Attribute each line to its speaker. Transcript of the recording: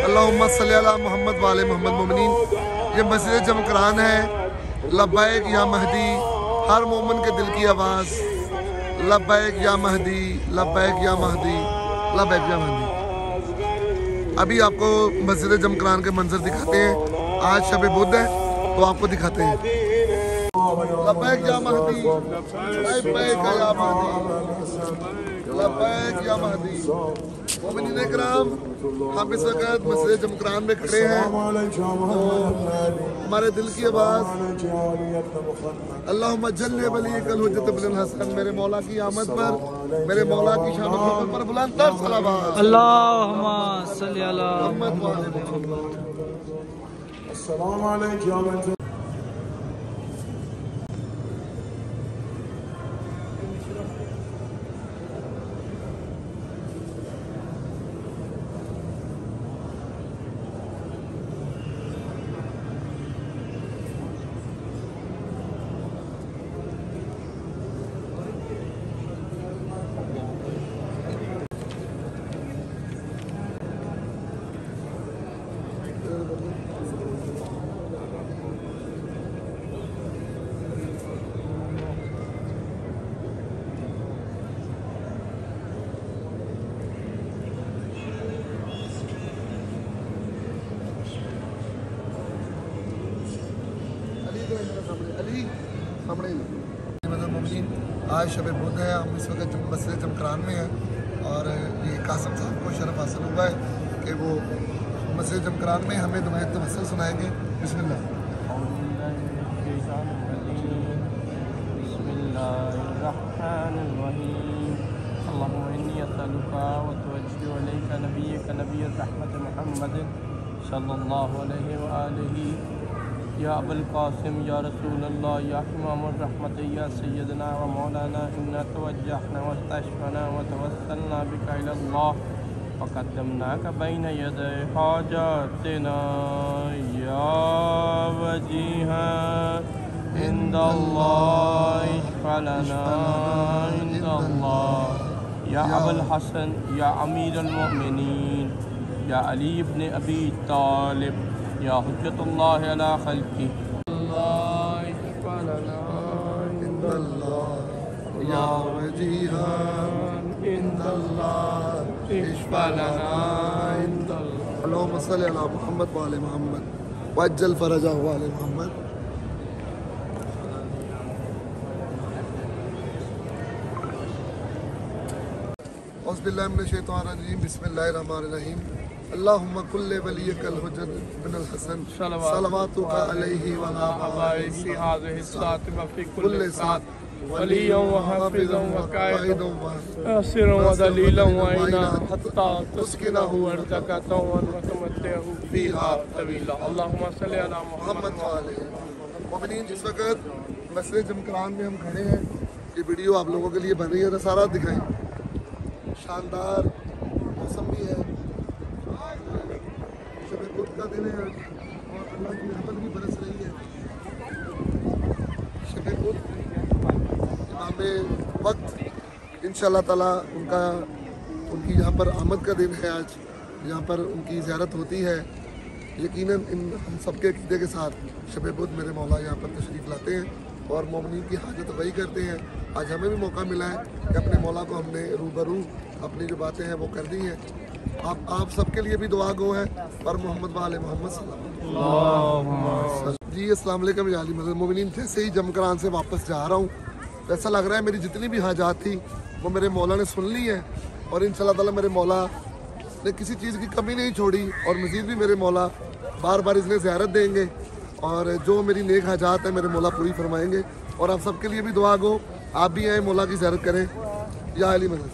Speaker 1: अल्लाहुम्मा सल्ली अला मोहम्मद वाले मोहम्मद मोमिनीन। ये मस्जिद जमकरान है। लब्बैक या महदी, हर मोमिन के दिल की आवाज़, लब्बैक या महदी, लब्बैक या महदी, लब्बैक या महदी। अभी आपको मस्जिद जमकरान के मंजर दिखाते हैं। आज शब बुध है तो आपको दिखाते हैं। लब्बैक या महदी, लब्बैक या महदी, लब्बैक या महदी। मोमिनीन इकराम, हम इस वक्त मस्जिद जमकरान में खड़े हैं। तो हमारे दिल की आवाज़ अल्लाहुम्मा जल्ले वलीकल हुज्जत इब्नुल हसन, मेरे मौला की आमद पर, मेरे मौला की शान पर बुलंद तर सलावत।
Speaker 2: अल्लाहुम्मा सल्ली अला
Speaker 1: मोहम्मद व आले मोहम्मद। अस्सलामु अलैकुम। आज शब बुध है। हम इस वक्त मस्जिद जमकरान में हैं और ये कासिम साहब को शरफ हासिल हुआ है कि वो मस्जिद जमकरान में हमें दुआए तवस्सुल सुनाएंगे। बिस्मिल्लाह।
Speaker 3: या अबुल कासिम या रसूल अल्लाह या इमामुर रहमत या सय्यदना व मौलाना इन्ना तवज्जहना वस्तशफना व तवस्सलना बिका इलल्लाह व क़द्दमनाका बैन यदै हाजातिना या वजीहा इंदल्लाह इश्फ़ा लना इंदल्लाह या अबुल हसन या अमीरुल मोमिनीन या अली इब्न अबी तालिब या हुज्जतुल्लाह अला खल्क़ी अल्लाह इश्फ़ा लना इंदल्लाह या वजीहान इंदल्लाह इश्फ़ा लना इंदल्लाह।
Speaker 1: अल्लाहुम्मा सल्ली अला मोहम्मद व आले मोहम्मद वअज्जल फरजहु व आले मोहम्मद। औज़ु बिल्लाहि मिनश शैतानिर रजीम। बिस्मिल्लाहिर रहमानिर रहीम। अल्लाहुम्मा कुल्ले वलीकल हुज्जत इब्नुल हसन सलवातुका अलैहि व अला आलिहि
Speaker 3: फी हाज़िहि सात व फी कुल्ली सात वलिय्यन व हाफ़िज़न व काइदन व नासिरन व दलीलन व इना हत्ता तुस्किनहु अर्ज़का तौअन व तुमत्तिअहु फ़ीहा तवीला। अल्लाहुम्मा सल्ली अला
Speaker 1: मोहम्मद व आले मोमिनीन। जिस वक्त मस्जिद जमकरान में हम खड़े हैं, ये वीडियो आप लोगों के लिए बन रही है तो सारा दिखाएं। शानदार मौसम भी है, शब बुध का दिन है और अल्लाह की रहमत भी बरस रही है। शब बुध इमाम वक्त इंशाअल्लाह ताला उनकी यहाँ पर आमद का दिन है। आज यहाँ पर उनकी ज़ियारत होती है। यकीनन हम सबके अक़ीदे के साथ शब बुध मेरे मौला यहाँ पर तशरीफ़ लाते हैं और मोमिनीन की हाजत वही करते हैं। आज हमें भी मौका मिला है कि अपने मौला को हमने रूबरू अपनी जो बातें हैं वो कर दी हैं। आप सबके लिए भी दुआ गो है और मोहम्मद वाले मोहम्मद जी। अस्सलाम वालेकुम या अली मदद मोमिनीन। जैसे ही जमकरान से वापस जा रहा हूँ तो ऐसा लग रहा है मेरी जितनी भी हाजात थी वो मेरे मौला ने सुन ली है और इंशाअल्लाह ताला मेरे मौला ने किसी चीज़ की कमी नहीं छोड़ी और मज़ीद भी मेरे मौला बार बार इसमें ज़ियारत देंगे और जो मेरी नेक हाजात है मेरे मौला पूरी फरमाएंगे। और आप सबके लिए भी दुआ गो, आप भी आए मौला की ज़ियारत करें। या अली मदद।